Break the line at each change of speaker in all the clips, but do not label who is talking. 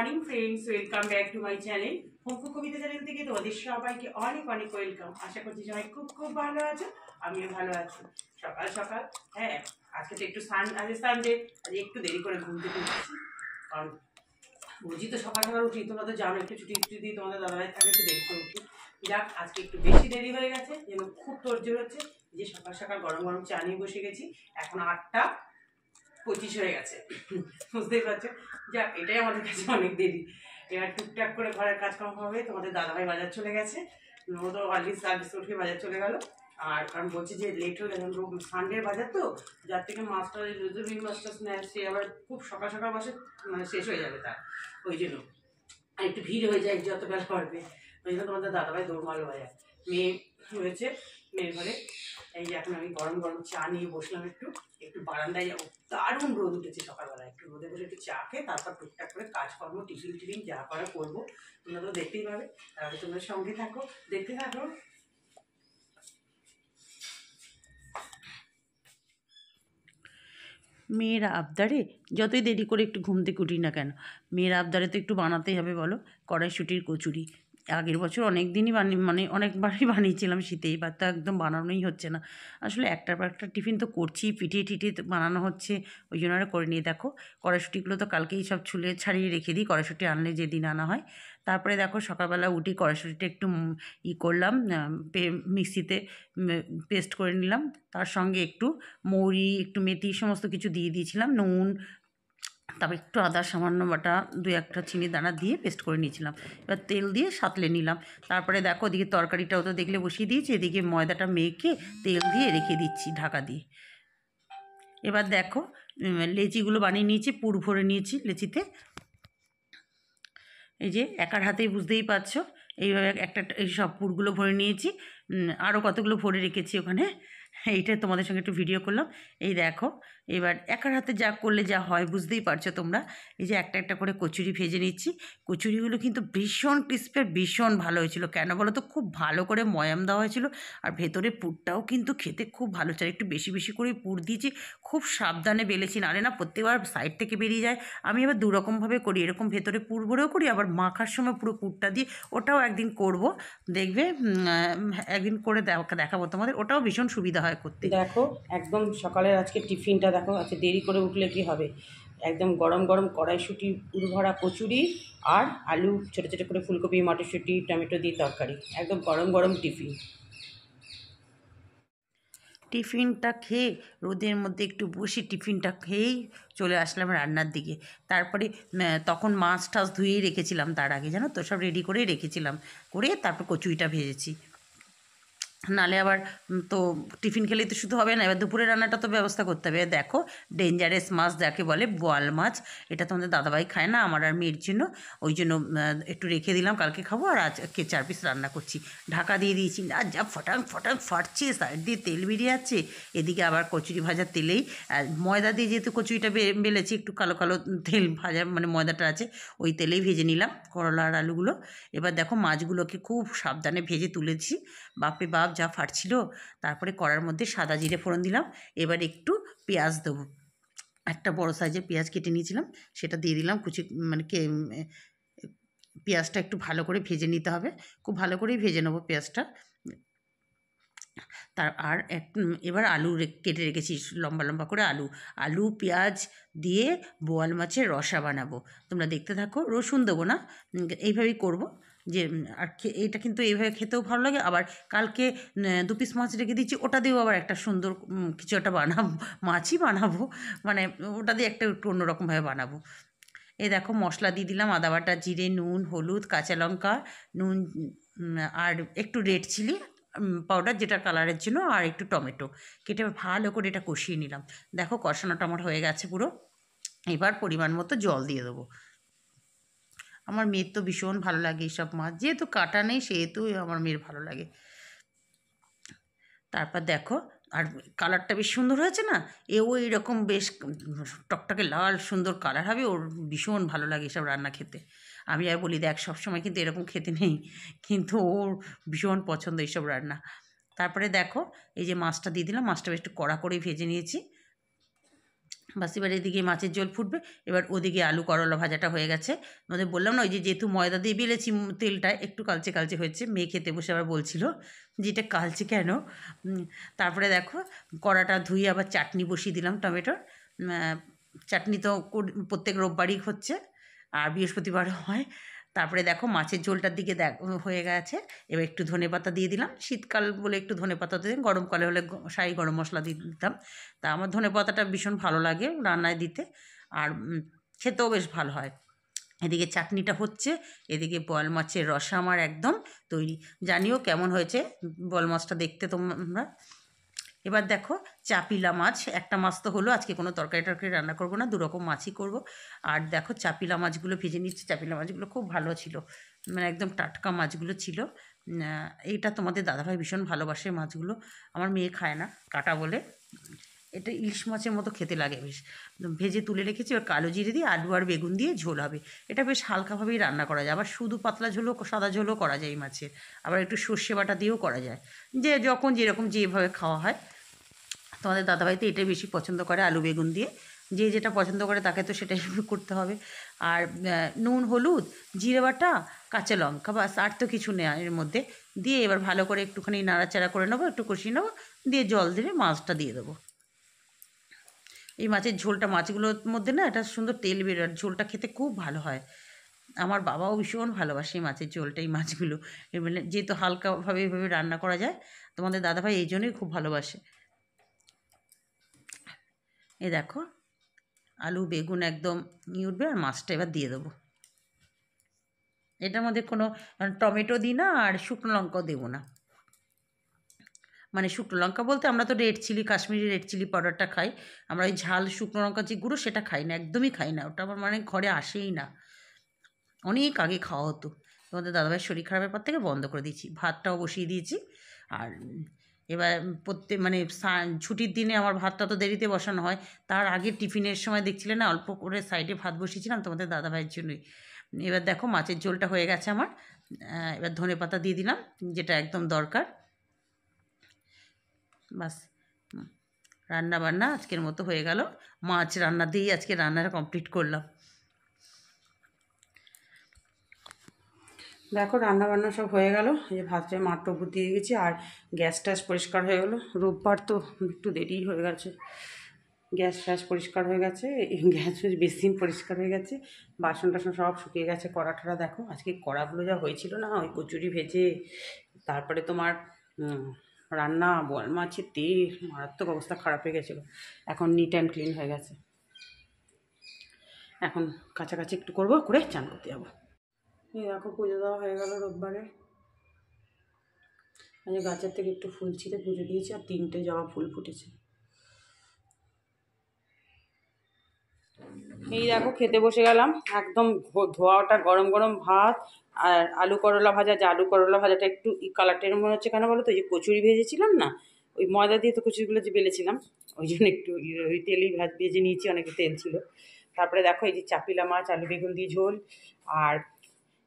Morning friends, welcome back to my channel হোমকু Kabita channel থেকে তোমাদের সবাইকে অনেক অনেক ওয়েলকাম। আশা করছি সবাই খুব খুব ভালো আছো, আমিও ভালো আছি। সকাল সকাল আজকে তো একটু আজ সানডে, আজ একটু দেরি করে ঘুম থেকে উঠেছি, কারণ বুঝি তো সকাল সকাল উঠি, তোমরা তো জানো একটু ছুটি ছুটি দিয়ে তোমাদের দাদাভাই থাকে, একটু দেরি করে উঠি। যাক, আজকে একটু বেশি দেরি হয়ে গেছে, যেন খুব তোড়জোড় হচ্ছে। যে সকাল সকাল গরম গরম চা নিয়ে বসে গেছি, এখন 8:25 হয়ে গেছে, বুঝতেই পারছো। যাক, এটাই আমাদের কাছে অনেক দেরি। এবার টুকটাক করে ঘরের কাজকর্ম হবে। তোমাদের দাদাভাই বাজার চলে গেছে, ও তো আর্লি সার্ভিস উঠে বাজার চলে গেল। আর কারণ বলছি যে লেট হয়ে গেছে, সানডের বাজার তো, যার থেকে মাছটা রুই মাছটা স্ন্যাক্স সে আবার খুব সকাল সকাল মাসে মানে শেষ হয়ে যাবে তার, ওই জন্য আর একটু ভিড় হয়ে যায় যত বেলা পড়বে। ওই জন্য তোমাদের দাদাভাই দৌড়মালো বাজার। মেয়ে হয়েছে, মেয়ের ঘরে। এই যে এখন আমি গরম গরম চা নিয়ে বসলাম, একটু একটু বারান্দায় যাবো। দারুণ রোদ উঠেছে সকালবেলা, একটু রোদে বসে একটু চা খেয়ে তারপর টুকটাক করে কাজকর্ম টিফিন টিফিন যা করা করবো। তোমরা তো দেখতেই পাবে, তাহলে তোমরা সঙ্গে থাকো, দেখতে থাকো।
মেয়ের আবদারে যতই দেরি করে একটু ঘুম থেকে উঠি না কেন, মেয়ের আবদারে তো একটু বানাতেই হবে বলো। কড়াইশুঁটির কচুরি আগের বছর অনেক দিনই মানে অনেকবারই বানিয়েছিলাম শীতে, এবার তো একদম বানানোই হচ্ছে না। আসলে একটার পর একটা টিফিন তো করছি, পিঠে টিঠে বানানো হচ্ছে, ওই জন্য আর করে নিয়ে দেখো। কড়াইশুঁটিগুলো তো কালকেই সব ছুলে ছাড়িয়ে রেখে দিই, কড়াইশুঁটি আনলে যেদিন আনা হয়। তারপরে দেখো সকালবেলা উঠি, কড়াইশুঁটিটা একটু করলাম, মিক্সিতে পেস্ট করে নিলাম। তার সঙ্গে একটু মৌরি, একটু মেথি সমস্ত কিছু দিয়ে দিয়েছিলাম, নুন, তারপর একটু আদা সামান্য বাটা, 2-1টা চিনি দানা দিয়ে পেস্ট করে নিয়েছিলাম। এবার তেল দিয়ে সাঁতলে নিলাম। তারপরে দেখো ওদিকে তরকারিটাও তো দেখলে বসিয়ে দিয়েছি, এদিকে ময়দাটা মেখে তেল দিয়ে রেখে দিচ্ছি ঢাকা দিয়ে। এবার দেখো লেচিগুলো বানিয়ে নিয়েছি, পুর ভরে নিয়েছি লেচিতে। এই যে একার হাতেই বুঝতেই পারছো, এইভাবে একটা এই সব পুরগুলো ভরে নিয়েছি। আরও কতগুলো ভরে রেখেছি ওখানে, এইটা তোমাদের সঙ্গে একটু ভিডিও করলাম। এই দেখো, এবার একার হাতে যা করলে যা হয় বুঝতেই পারছো তোমরা। এই যে একটা একটা করে কচুরি ভেজে নিচ্ছি। কচুরিগুলো কিন্তু ভীষণ ক্রিস্পের, ভীষণ ভালো হয়েছিল। কেন বলো তো, খুব ভালো করে ময়াম দেওয়া হয়েছিল, আর ভেতরে পুরটাও কিন্তু খেতে খুব ভালো চাই। একটু বেশি বেশি করে পুর দিয়েছি, খুব সাবধানে বেলেছি, নারে না প্রত্যেকবার সাইড থেকে বেরিয়ে যায়। আমি আবার দুরকমভাবে করি, এরকম ভেতরে পুর ভরেও করি, আবার মাখার সময় পুরো পুরটা দিয়ে, ওটাও একদিন করব, দেখবে। একদিন করে দেখাবো তোমাদের, ওটাও ভীষণ সুবিধা হয় করতে।
দেখো, একদম সকালের আজকে টিফিনটা দেখো, আজকে দেরি করে উঠলে কি হবে, একদম গরম গরম কড়াইশুঁটি পুর ভরা কচুরি আর আলু ছোটো ছোটো করে ফুলকপি মটরশুঁটি টমেটো দিয়ে তরকারি, একদম গরম গরম টিফিন।
টিফিনটা খেয়ে রোদের মধ্যে একটু বসে টিফিনটা খেয়েই চলে আসলাম রান্নার দিকে। তারপরে তখন মাছ টাছ ধুয়েই রেখেছিলাম, তার আগে জানো তো সব রেডি করেই রেখেছিলাম, করে তারপর কচুরিটা ভেজেছি। নালে আবার তো টিফিন খেলেই তো শুধু হবে না, এবার দুপুরে রান্নাটা তো ব্যবস্থা করতে হবে। দেখো, ডেঞ্জারাস মাছ যাকে বলে, বোয়াল মাছ, এটা তোমাদের দাদাভাই খায় না, আমার আর মেয়ের জন্য, ওই জন্য একটু রেখে দিলাম, কালকে খাবো। আর আজকে 4 পিস রান্না করছি, ঢাকা দিয়ে দিয়েছি। আর যা ফটাং ফটাং ফাটছে, সাইড দিয়ে তেল বেরিয়ে যাচ্ছে। এদিকে আবার কচুরি ভাজার তেলেই ময়দা দিয়ে যেহেতু কচুরিটা বেলেছি, একটু কালো কালো তেল ভাজা মানে ময়দাটা আছে, ওই তেলেই ভেজে নিলাম করলা আর আলুগুলো। এবার দেখো মাছগুলোকে খুব সাবধানে ভেজে তুলেছি, বাপরে বাপ যা ফাটছিল। তারপরে কড়ার মধ্যে সাদা জিরে ফোড়ন দিলাম। এবার একটু পেঁয়াজ দেবো, একটা বড় সাইজের পেঁয়াজ কেটে নিয়েছিলাম, সেটা দিয়ে দিলাম কুচি, মানে পেঁয়াজটা একটু ভালো করে ভেজে নিতে হবে, খুব ভালো করেই ভেজে নেবো পেঁয়াজটা। আর এবার আলু কেটে রেখেছি লম্বা লম্বা করে, আলু আলু পেঁয়াজ দিয়ে বোয়াল মাছের রসা বানাবো। তোমরা দেখতে থাকো, রসুন দেবো না, এইভাবেই করব। যে আর এটা কিন্তু এইভাবে খেতেও ভালো লাগে। আবার কালকে 2 পিস মাছ রেখে দিচ্ছি, ওটা দিয়েও আবার একটা সুন্দর কিছু একটা বানাবো, মাছই বানাবো, মানে ওটা দিয়ে একটা একটু অন্যরকমভাবে বানাবো। এই দেখো মশলা দিয়ে দিলাম, আদা বাটা, জিরে, নুন, হলুদ, কাঁচা লঙ্কা, নুন, আর একটু রেড চিলি পাউডার যেটা কালারের জন্য, আর একটু টমেটো কেটে ভালো করে এটা কষিয়ে নিলাম। দেখো কষানোটা আমার হয়ে গেছে পুরো। এবার পরিমাণ মতো জল দিয়ে দেবো। আমার মেয়ের তো ভীষণ ভালো লাগে এইসব মাছ, যেহেতু কাটা নেই সেহেতু আমার মেয়ের ভালো লাগে। তারপর দেখো, আর কালারটা বেশ সুন্দর হয়েছে না, এও এইরকম বেশ টকটকে লাল সুন্দর কালার হবে, ওর ভীষণ ভালো লাগে এসব রান্না খেতে। আমি আর বলি দেখ সবসময় কিন্তু এরকম খেতে নেই, কিন্তু ওর ভীষণ পছন্দ এইসব রান্না। তারপরে দেখো এই যে মাছটা দিয়ে দিলাম, মাছটা একটু কড়া করেই ভেজে নিয়েছি। বাস এবার এদিকে মাছের ঝোল ফুটবে, এবার ওদিকে আলু করলা ভাজাটা হয়ে গেছে। আমাদের বললাম না, ওই যে যেহেতু ময়দা দিয়ে বেলেছি তেলটা একটু কালচে কালচে হয়েছে, মেয়ে খেতে বসে আবার বলছিল যে এটা কালচে কেন। তারপরে দেখো কড়াটা ধুয়ে আবার চাটনি বসিয়ে দিলাম টমেটোর। চাটনি তো প্রত্যেক রোববারই হচ্ছে, আর বৃহস্পতিবারও হয়। তারপরে দেখো মাছের ঝোলটার দিকে হয়ে গেছে, এবার একটু ধনেপাতা দিয়ে দিলাম। শীতকাল বলে একটু ধনেপাতা দিয়ে, গরমকালে হলে শাহি গরম মশলা দিয়ে দিতাম। তা আমার ধনেপাতাটা ভীষণ ভালো লাগে রান্নায় দিতে, আর খেতেও বেশ ভালো হয়। এদিকে চাটনিটা হচ্ছে, এদিকে বোয়াল মাছের রসা আমার একদম তৈরি। জানিও কেমন হয়েছে বোয়াল মাছটা দেখতে তোমরা। এবার দেখো চাপিলা মাছ, একটা মাছ তো হলো, আজকে কোনো তরকারি টরকারি রান্না করবো না, 2 রকম মাছই করব। আর দেখো চাপিলা মাছগুলো ভেজে নিচ্ছি। চাপিলা মাছগুলো খুব ভালো ছিল, মানে একদম টাটকা মাছগুলো ছিল। এইটা তোমাদের দাদাভাই ভীষণ ভালোবাসে মাছগুলো, আমার মেয়ে খায় না কাটা বলে। এটা ইলিশ মাছের মতো খেতে লাগে বেশ। ভেজে তুলে রেখেছি, এবার কালো জিরে দিয়ে আলু আর বেগুন দিয়ে ঝোল হবে। এটা বেশ হালকাভাবেই রান্না করা যায়, আবার শুধু পাতলা ঝোলও, সাদা ঝোলও করা যায় এই মাছের, আবার একটু সর্ষে বাটা দিয়েও করা যায়, যে যখন যেরকম যেভাবে খাওয়া হয়। তোমাদের দাদাভাই তো এটাই বেশি পছন্দ করে, আলু বেগুন দিয়ে। যে যেটা পছন্দ করে তাকে তো সেটাই করতে হবে। আর নুন হলুদ জিরে বাটা কাঁচা লঙ্কা, বাস আর তো কিছু নেই এর মধ্যে। দিয়ে এবার ভালো করে একটুখানি নাড়াচাড়া করে নেবো, একটু কষিয়ে নেবো, দিয়ে জল দিয়ে মাছটা দিয়ে দেবো। এই মাছের ঝোলটা, মাছগুলোর মধ্যে না একটা সুন্দর তেল বেরোয়, ঝোলটা খেতে খুব ভালো হয়। আমার বাবাও ভীষণ ভালোবাসে এই মাছের ঝোলটা, এই মাছগুলো মানে যেহেতু হালকাভাবে এভাবে রান্না করা যায়, তোমাদের দাদাভাই এই জন্যই খুব ভালোবাসে। এই দেখো আলু বেগুন একদম উঠবে, আর মাছটা এবার দিয়ে দেবো। এটার মধ্যে কোনো টমেটো দিই না, আর শুকনো লঙ্কাও দেবো না। মানে শুকনো লঙ্কা বলতে আমরা তো red chilli, Kashmiri red chilli পাউডারটা খাই, আমরা ওই ঝাল শুকনো লঙ্কা যে গুঁড়ো সেটা খাই না, একদমই খাই না, ওটা আমার মানে ঘরে আসেই না। অনেক আগে খাওয়া হতো, তোমাদের দাদাভাইয়ের শরীর খারাপের পর থেকে বন্ধ করে দিয়েছি। ভাতটাও বসিয়ে দিয়েছি। আর এবার মানে ছুটির দিনে আমার ভাতটা তো দেরিতে বসানো হয়, তার আগে টিফিনের সময় দেখছিলে না অল্প করে সাইডে ভাত বসিয়েছিলাম তোমাদের দাদাভাইয়ের জন্যই। এবার দেখো মাছের ঝোলটা হয়ে গেছে আমার। এবার ধনেপাতা দিয়ে দিলাম, যেটা একদম দরকার। বাস রান্না বান্না আজকের মতো হয়ে গেল। মাছ রান্না দিয়েই আজকে রান্নাটা কমপ্লিট করলাম।
দেখো রান্না বান্না সব হয়ে গেল, এই যে ভাতটা মাত্র উপর দিয়ে গেছি, আর গ্যাস ট্যাস পরিষ্কার হয়ে গেলো। রোববার তো একটু দেরি হয়ে গেছে, গ্যাস ট্যাস পরিষ্কার হয়ে গেছে, গ্যাস বেসিন পরিষ্কার হয়ে গেছে, বাসন টাসন সব শুকিয়ে গেছে। কড়া টড়া দেখো, আজকে কড়াগুলো যা হয়েছিল না, ওই কচুরি ভেজে, তারপরে তোমার রান্না, বোয়াল মাছের তেল, মারাত্মক অবস্থা খারাপ হয়ে গেছিলো। এখন নিট অ্যান্ড ক্লিন হয়ে গেছে, এখন কাছাকাছি একটু করবো, করে চান করতে যাবো। এই দেখো পুজো দেওয়া হয়ে গেল রোববারে। আজ গাছের থেকে একটু ফুল ছিঁড়ে পুজো দিয়েছি, আর 3টে জবা ফুল ফুটেছে। এই দেখো খেতে বসে গেলাম, একদম ধোয়াটা গরম গরম ভাত আর আলু করলা ভাজা। যে আলু করলা ভাজাটা একটু কালারটা মনে হচ্ছে কেন বলো তো, যে কচুরি ভেজেছিলাম না, ওই ময়দা দিয়ে তো কচুরিগুলো যে বেলেছিলাম, ওই জন্য একটু ওই তেলেই ভেজে নিয়েছি, অনেক তেল ছিল। তারপরে দেখো এই যে চাপিলা মাছ আলু বেগুন দিয়ে ঝোল, আর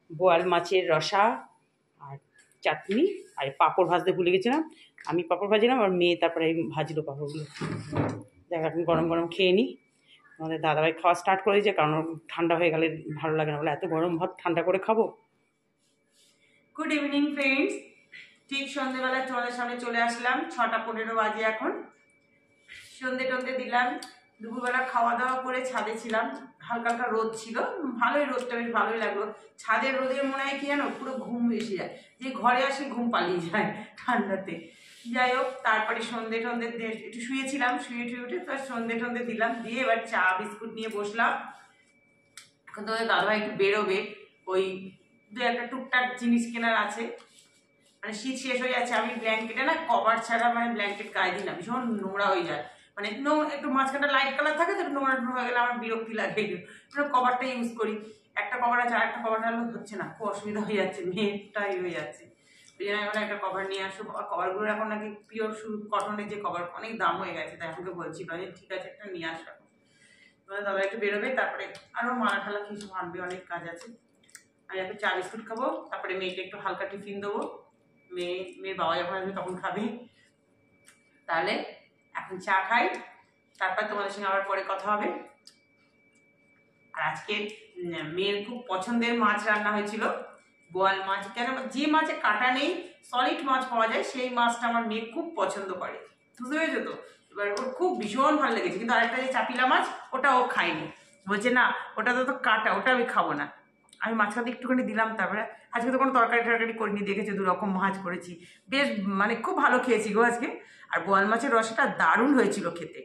বোয়াল মাছের রসা, আর চাটনি, আর পাঁপড় ভাজতে ভুলে গেছিলাম। আমি পাঁপড় ভাজিলাম, আর মেয়ে তারপরে ভাজলো পাঁপড়গুলো। দেখ এখন গরম গরম খেয়ে নিই। আমাদের দাদাভাই খাওয়া স্টার্ট করে দিয়েছে, কারণ ঠান্ডা হয়ে গেলে ভালো লাগে না, বলে এত গরম ভাত ঠান্ডা করে খাবো। গুড ইভিনিং ফ্রেন্ডস, ঠিক সন্ধ্যেবেলায় তোমাদের সামনে চলে আসলাম। 6টা 15 বাজে এখন। সন্ধ্যে টন্ধে দিলাম, দুপুরবেলা খাওয়া দাওয়া করে ছাদে ছিলাম, হালকা হালকা রোদ ছিল, ভালোই রোদটা, বেশ ভালোই লাগলো। ছাদের রোদে মনে হয় কি জানো, পুরো ঘুম এসে যায়, যে ঘরে আসে ঘুম পালিয়ে যায় ঠান্ডাতে। যাই হোক, তারপরে সন্ধ্যে টন্ধে একটু শুয়েছিলাম, শুয়ে উঠে তার সন্ধ্যে টন্ধে দিলাম, দিয়ে এবার চা বিস্কুট নিয়ে বসলাম। এখন তোমাদের দাদাভাই একটু বেরোবে, ওই 2-1টা টুকটাক জিনিস কেনার আছে, মানে শীত শেষ হয়ে যাচ্ছে। আমি ব্ল্যাঙ্কেটে না কভার ছাড়া মানে ব্ল্যাঙ্কেট গায়ে দিই না, ভীষণ নোংরা হয়ে যায়, মানে একটু মাঝখানটা লাইট কালার থাকে তো, একটু নোংরা হয়ে গেলে আমার বিরক্তি লাগে, একটু কভারটা ইউজ করি। একটা কভার আছে, আর একটা কভার হলেও হচ্ছে না, খুব অসুবিধা হয়ে যাচ্ছে, মেয়েটাই হয়ে যাচ্ছে। ওই জন্য এখন একটা কভার নিয়ে আসবো। আর কভারগুলো এখন নাকি পিওর কটনের যে কভার, অনেক দাম হয়ে গেছে, তাই আমাকে বলছিল যে ঠিক আছে একটা নিয়ে আসবো। তোমাদের দাদা একটু বেরোবে, তারপরে আরও মালা ঠালা কিছু আনবে, অনেক কাজ আছে। আমি একটু চা বিস্কুট খাবো, তারপরে মেয়েকে একটু হালকা টিফিন দেবো, মেয়ের বাবা যখন আসবে তখন খাবে। তাহলে এখন চা খাই, তারপর তোমাদের সঙ্গে আবার পরে কথা হবে। আর আজকে মেয়ের খুব পছন্দের মাছ রান্না হয়েছিল, বোয়াল মাছ। কেন, যে মাছে কাঁটা নেই, সলিড মাছ পাওয়া যায়, সেই মাছটা আমার মেয়ে খুব পছন্দ করে, বুঝতে পেরেছো তো। এবার ওর খুব ভীষণ ভালো লেগেছে, কিন্তু আরেকটা যে চাপিলা মাছ, ওটা ও খায়নি, বলছে না ওটা তো কাঁটা, ওটা আমি খাবো না। আমি মাঝখানে একটুখানি দিলাম। তারপরে আজকে তো কোনো তরকারি টরকারি করিনি, দেখেছো 2 রকম মাছ করেছি, বেশ মানে খুব ভালো খেয়েছি গো আজকে। আর বোয়াল মাছের রসাটা দারুণ হয়েছিল খেতে,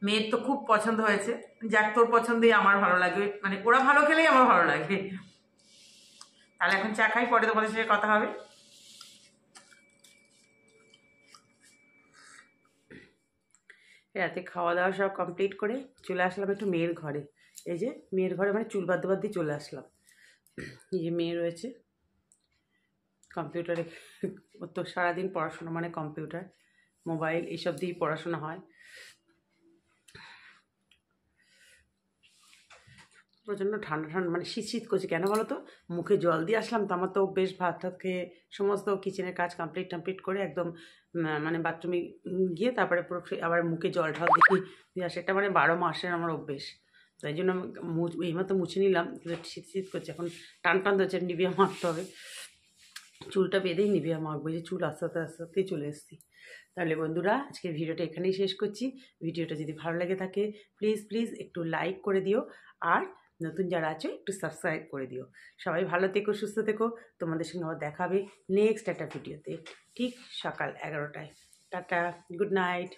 মেয়ের তো খুব পছন্দ হয়েছে। যাক, তোর পছন্দই আমার ভালো লাগবে, মানে ওরা ভালো খেলেই আমার ভালো লাগবে। তাহলে এখন চা খাই, পরে তোমাদের সাথে কথা হবে। রাতে খাওয়া দাওয়া সব কমপ্লিট করে চলে আসলাম একটু মেয়ের ঘরে। এই যে মেয়ের ঘরে মানে চুল বাদ দিয়ে চলে আসলাম। এই যে মেয়ে রয়েছে কম্পিউটারে, ওর তো সারাদিন পড়াশোনা, মানে কম্পিউটার মোবাইল এইসব দিয়েই পড়াশোনা হয়। প্রচণ্ড ঠান্ডা ঠান্ডা, মানে শীত শীত করছে। কেন বলো তো, মুখে জল দিয়ে আসলাম তো, আমার তো বেশ ভাত টাত খেয়ে সমস্ত কিচেনের কাজ কমপ্লিট করে একদম মানে বাথরুমে গিয়ে তারপরে পুরো আবার মুখে জল ঢাল দিয়ে আসে। এটা মানে 12 মাসের আমার অভ্যেস। তাই জন্য এইমাত্র মুছে নিলাম, শীত শীত করছে, এখন টান টান ধরছে, নিভিয়া মাখতে হবে। চুলটা বেঁধেই নিভিয়া মাখবো, যে চুল আস্তে আস্তে আস্তে আস্তেই চলে এসেছি। তাহলে বন্ধুরা, আজকের ভিডিওটা এখানেই শেষ করছি। ভিডিওটা যদি ভালো লেগে থাকে প্লিজ একটু লাইক করে দিও, আর নতুন যারা আছো একটু সাবস্ক্রাইব করে দিও। সবাই ভালো থেকো, সুস্থ থেকো। তোমাদের সঙ্গে আবার দেখা হবে নেক্সট একটা ভিডিওতে, ঠিক সকাল 11টায়। Tata, good night.